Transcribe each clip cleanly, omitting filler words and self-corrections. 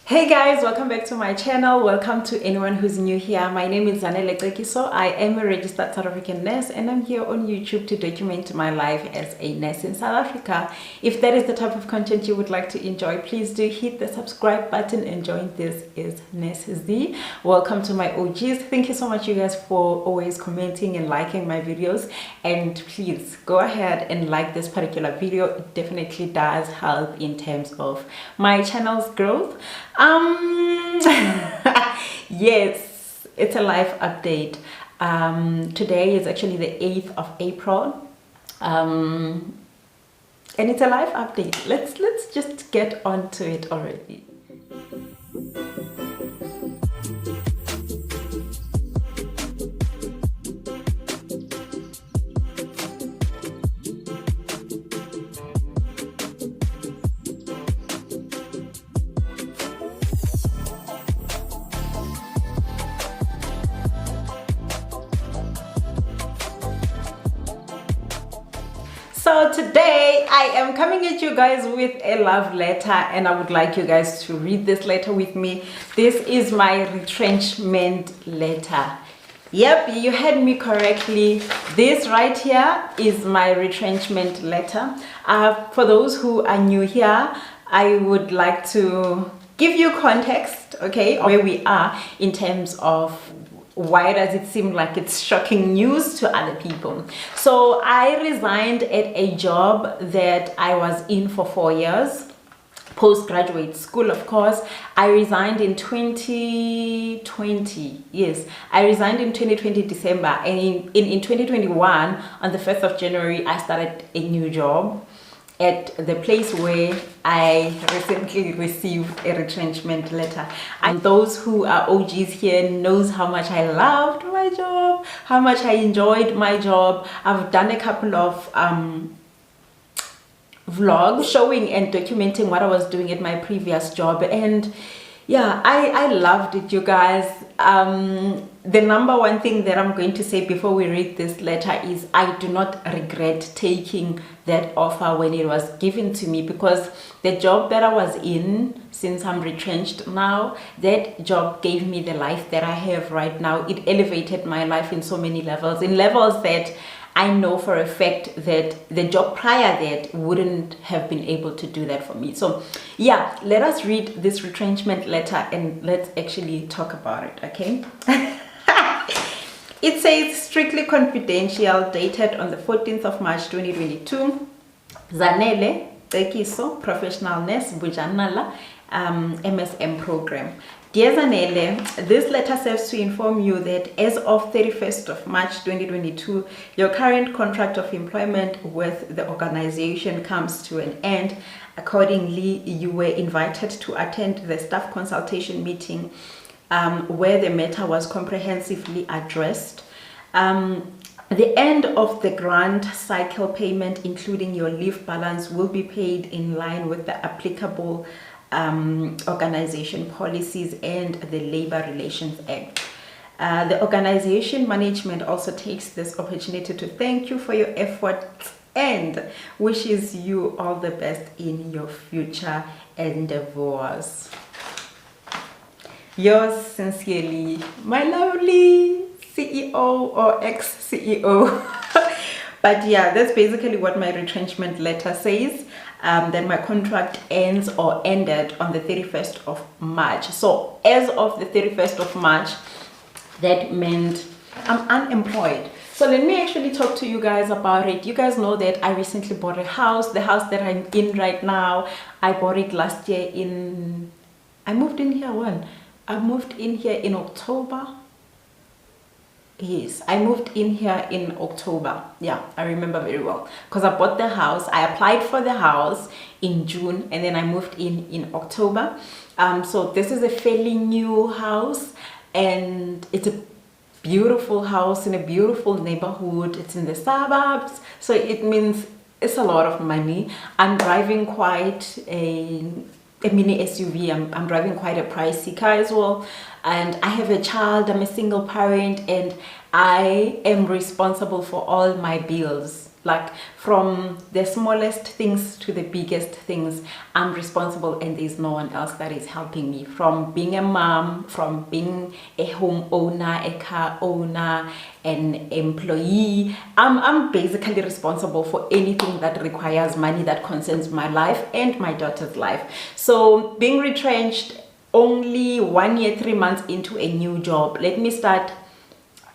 Hey guys, welcome back to my channel. Welcome to anyone who's new here. My name is Retrenched. I am a registered South African nurse and I'm here on YouTube to document my life as a nurse in South Africa. If that is the type of content you would like to enjoy, please do hit the subscribe button and join. This is Nurse Z. Welcome to my OGs. Thank you so much you guys for always commenting and liking my videos, and please go ahead and like this particular video. It definitely does help in terms of my channel's growth. Yes, it's a life update. Today is actually the 8th of April, and it's a life update. Let's just get on to it already. So today I am coming at you guys with a love letter, and I would like you guys to read this letter with me. This is my retrenchment letter. Yep, you heard me correctly. This right here is my retrenchment letter. For those who are new here, I would like to give you context, okay, where we are in terms of why does it seem like it's shocking news to other people. So I resigned at a job that I was in for 4 years, postgraduate school, of course. I resigned in 2020. Yes, I resigned in 2020 December, and in 2021 on the 1st of January I started a new job at the place where I recently received a retrenchment letter. And those who are OGs here knows how much I loved my job, how much I enjoyed my job. I've done a couple of vlogs showing and documenting what I was doing at my previous job, and yeah, I loved it, you guys. The number one thing that I'm going to say before we read this letter is I do not regret taking that offer when it was given to me, because the job that I was in, since I'm retrenched now, that job gave me the life that I have right now. It elevated my life in so many levels, in levels that I know for a fact that the job prior that wouldn't have been able to do that for me. So yeah, let us read this retrenchment letter and let's actually talk about it, okay? It says, strictly confidential, dated on the 14th of March 2022. Zanele Tekiso, professional nurse, Bujanala, MSM program. Dear Zanele, this letter serves to inform you that as of 31st of March 2022, your current contract of employment with the organization comes to an end. Accordingly, you were invited to attend the staff consultation meeting where the matter was comprehensively addressed. The end of the grant cycle payment, including your leave balance, will be paid in line with the applicable organization policies and the Labor Relations Act. The organization management also takes this opportunity to thank you for your efforts and wishes you all the best in your future endeavors. Yours sincerely, my lovely CEO or ex-CEO. But yeah, that's basically what my retrenchment letter says. That my contract ends or ended on the 31st of March. So as of the 31st of March, that meant I'm unemployed. So let me actually talk to you guys about it. You guys know that I recently bought a house. The house that I'm in right now, I bought it last year I moved in here when? I moved in here in October. Yes, I moved in here in October. Yeah, I remember very well, because I bought the house. I applied for the house in June and then I moved in October. So this is a fairly new house and it's a beautiful house in a beautiful neighborhood. It's in the suburbs, so it means it's a lot of money. I'm driving quite a mini SUV. I'm driving quite a pricey car as well, and I have a child. I'm a single parent and I am responsible for all my bills. Like from the smallest things to the biggest things, I'm responsible and there's no one else that is helping me. From being a mom, from being a home owner, a car owner, an employee, I'm basically responsible for anything that requires money that concerns my life and my daughter's life. So being retrenched only 1 year, 3 months into a new job, let me start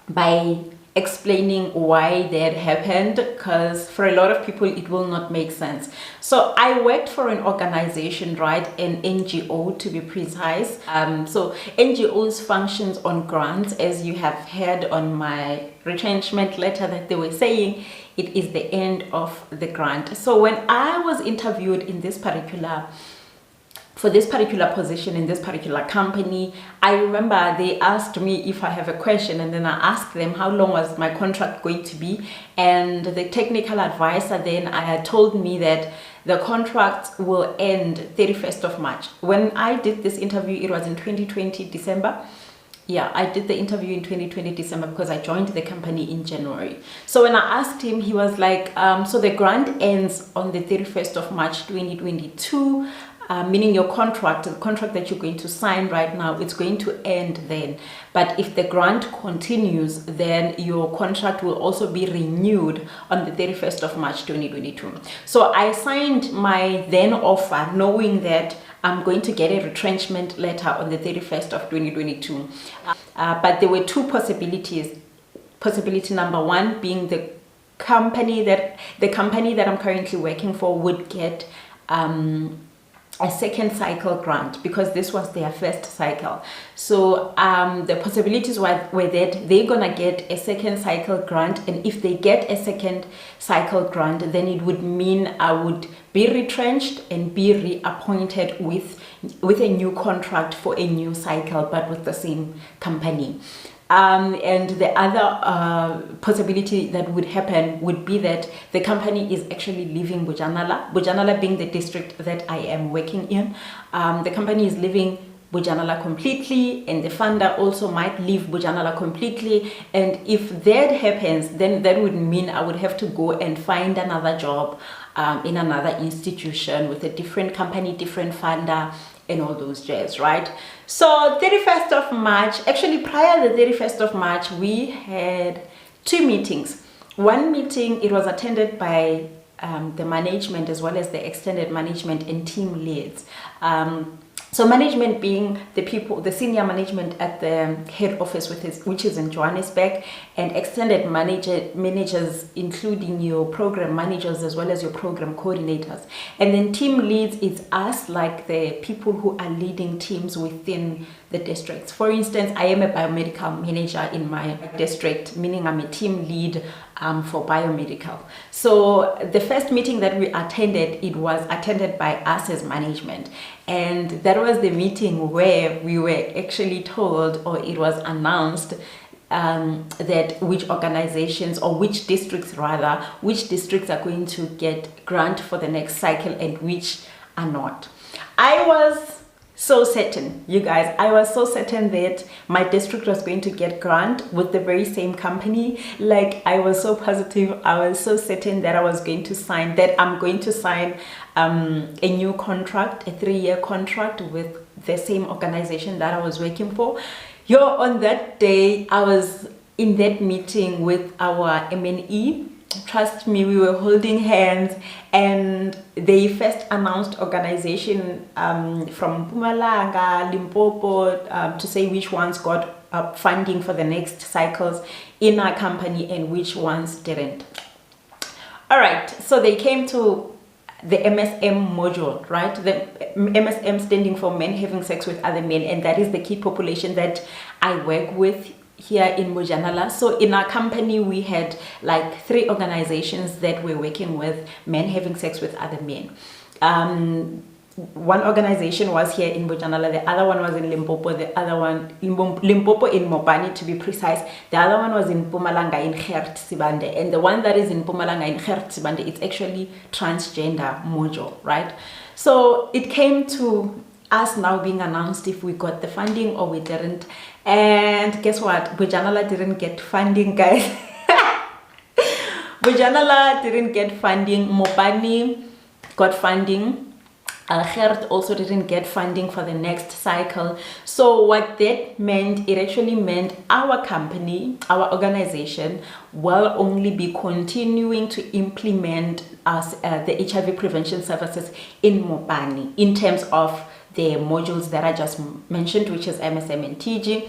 by explaining why that happened, because for a lot of people it will not make sense. So I worked for an organization, right, an NGO to be precise. So NGOs functions on grants, as you have heard on my retrenchment letter that they were saying it is the end of the grant. So when I was interviewed in this particular for this particular position in this particular company, I remember they asked me if I have a question, and then I asked them how long was my contract going to be, and the technical advisor then had told me that the contract will end 31st of March. When I did this interview, it was in 2020 December. Yeah, I did the interview in 2020 December because I joined the company in January. So when I asked him, he was like, so the grant ends on the 31st of March 2022. Meaning your contract, the contract that you're going to sign right now, it's going to end then. But if the grant continues, then your contract will also be renewed on the 31st of March 2022. So I signed my then offer knowing that I'm going to get a retrenchment letter on the 31st of 2022. But there were two possibilities. Possibility number one being the company that I'm currently working for would get a second cycle grant, because this was their first cycle. So the possibilities were that they're gonna get a second cycle grant, and if they get a second cycle grant, then it would mean I would be retrenched and be reappointed with a new contract for a new cycle, but with the same company. And the other possibility that would happen would be that the company is actually leaving Bojanala being the district that I am working in. The company is leaving Bojanala completely, and the funder also might leave Bojanala completely. And if that happens, then that would mean I would have to go and find another job in another institution with a different company, different funder, and all those jazz, right? So 31st of March, actually prior to the 31st of March, we had two meetings. One meeting, it was attended by the management as well as the extended management and team leads. So management being the people, the senior management at the head office, which is in Johannesburg, and extended managers, including your program managers as well as your program coordinators. And then team leads is us, like the people who are leading teams within the districts. For instance, I am a biomedical manager in my district, meaning I'm a team lead for biomedical. So the first meeting that we attended, it was attended by us as management. And that was the meeting where we were actually told, or it was announced, that which organizations, or which districts rather, which districts are going to get grant for the next cycle and which are not. I was so certain, you guys, I was so certain that my district was going to get grant with the very same company. Like, I was so positive, I was so certain that I'm going to sign a new contract, a 3-year contract with the same organization that I was working for. On that day, I was in that meeting with our MNE. Trust me, we were holding hands, and they first announced organization from Mpumalanga, Limpopo, to say which ones got funding for the next cycles in our company and which ones didn't. All right, so they came to the MSM module, right? The MSM standing for men having sex with other men, and that is the key population that I work with here in Bojanala. So in our company, we had like 3 organizations that were working with men having sex with other men. One organization was here in Bojanala, the other one was in Limpopo, the other one Limpopo in Mopani to be precise, the other one was in Mpumalanga in Gert Sibande, and the one that is in Mpumalanga in Gert Sibande, it's actually transgender module, right? So it came to us now being announced if we got the funding or we didn't. And guess what? Bojanala didn't get funding, guys. Bujanala didn't get funding. Mopani got funding. Gert also didn't get funding for the next cycle. So what that meant, it actually meant our company, our organization, will only be continuing to implement us the HIV prevention services in Mopani in terms of the modules that I just mentioned, which is MSM and TG.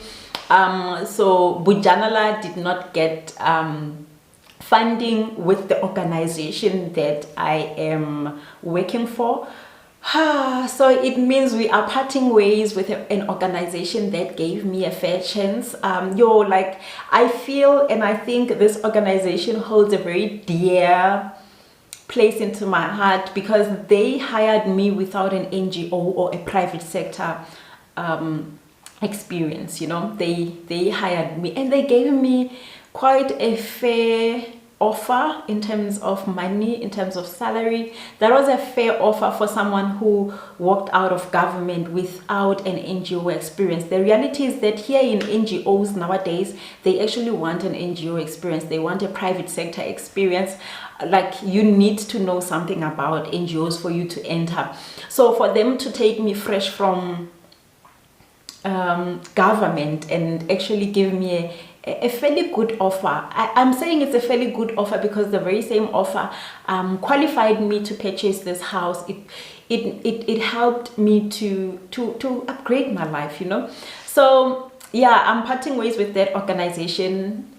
So Bujanala did not get funding with the organization that I am working for. So it means we are parting ways with an organization that gave me a fair chance. I feel and I think this organization holds a very dear place into my heart because they hired me without an NGO or a private sector experience. They hired me and they gave me quite a fair offer in terms of money, in terms of salary. That was a fair offer for someone who walked out of government without an NGO experience. The reality is that here in NGOs nowadays, they actually want an NGO experience. They want a private sector experience. Like, you need to know something about NGOs for you to enter. So for them to take me fresh from government and actually give me a fairly good offer. I'm saying it's a fairly good offer because the very same offer qualified me to purchase this house. It helped me to upgrade my life, So yeah, I'm parting ways with that organization.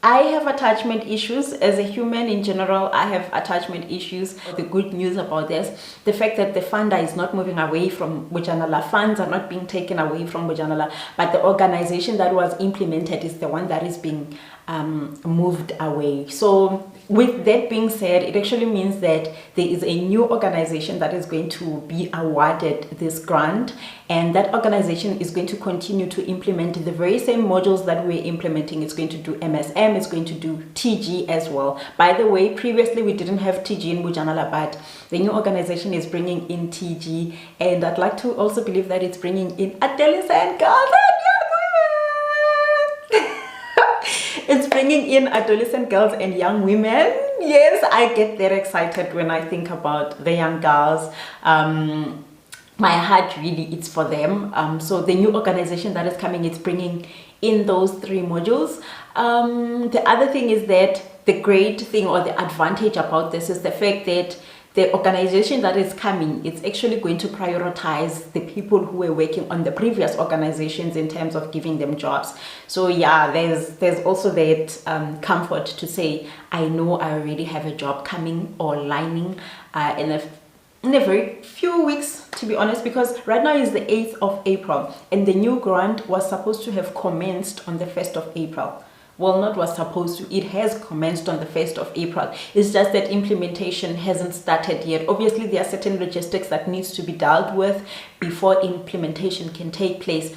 I have attachment issues as a human in general. I have attachment issues. The good news about this, the fact that the funder is not moving away from Bujanala, funds are not being taken away from Bujanala, but the organization that was implemented is the one that is being moved away. So with that being said, it actually means that there is a new organization that is going to be awarded this grant, and that organization is going to continue to implement the very same modules that we're implementing. It's going to do MSM, it's going to do TG as well. By the way, previously we didn't have TG in Bujanala, but the new organization is bringing in TG, and I'd like to also believe that it's bringing in adolescent girls and young women. It's bringing in adolescent girls and young women. Yes, I get that excited when I think about the young girls. My heart really is for them. So the new organization that is coming, it's bringing in those 3 modules. The other thing is that the great thing or the advantage about this is the fact that the organization that is coming, it's actually going to prioritize the people who were working on the previous organizations in terms of giving them jobs. So yeah, there's also that comfort to say, I know I already have a job coming or lining in a very few weeks, to be honest, because right now is the 8th of April and the new grant was supposed to have commenced on the 1st of April. Well, not was supposed to, it has commenced on the 1st of April. It's just that implementation hasn't started yet. Obviously, there are certain logistics that needs to be dealt with before implementation can take place.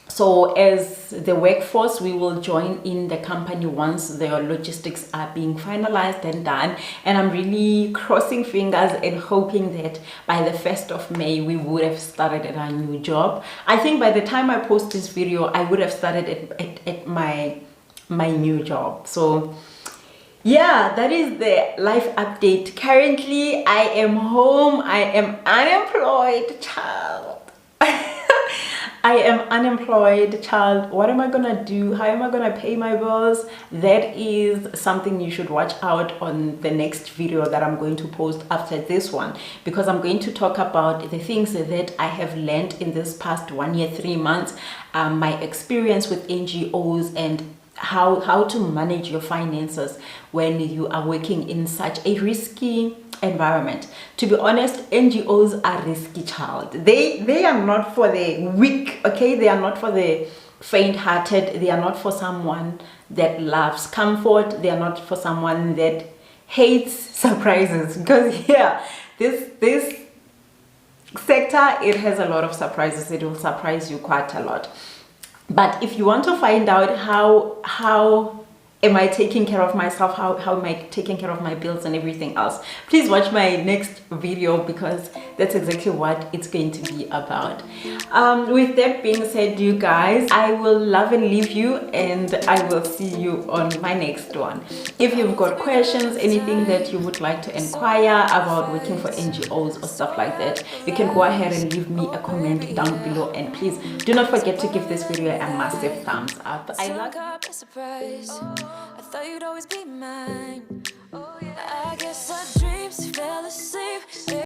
So as the workforce, we will join in the company once the logistics are being finalized and done. And I'm really crossing fingers and hoping that by the 1st of May, we would have started at our new job. I think by the time I post this video, I would have started at my new job. So yeah, that is the life update. Currently I am home. I am unemployed, child. I am unemployed, child. What am I gonna do? How am I gonna pay my bills? That is something you should watch out on the next video that I'm going to post after this one, because I'm going to talk about the things that I have learned in this past 1 year, 3 months, my experience with NGOs, and how to manage your finances when you are working in such a risky environment. To be honest, NGOs are risky, child. They are not for the weak, okay? They are not for the faint-hearted. They are not for someone that loves comfort. They are not for someone that hates surprises, because yeah, this sector, it has a lot of surprises. It will surprise you quite a lot. But if you want to find out how am I taking care of myself? How am I taking care of my bills and everything else? Please watch my next video, because that's exactly what it's going to be about. With that being said, you guys, I will love and leave you, and I will see you on my next one. If you've got questions, anything that you would like to inquire about working for NGOs or stuff like that, you can go ahead and leave me a comment down below, and please do not forget to give this video a massive thumbs up. I love you. I thought you'd always be mine. I guess I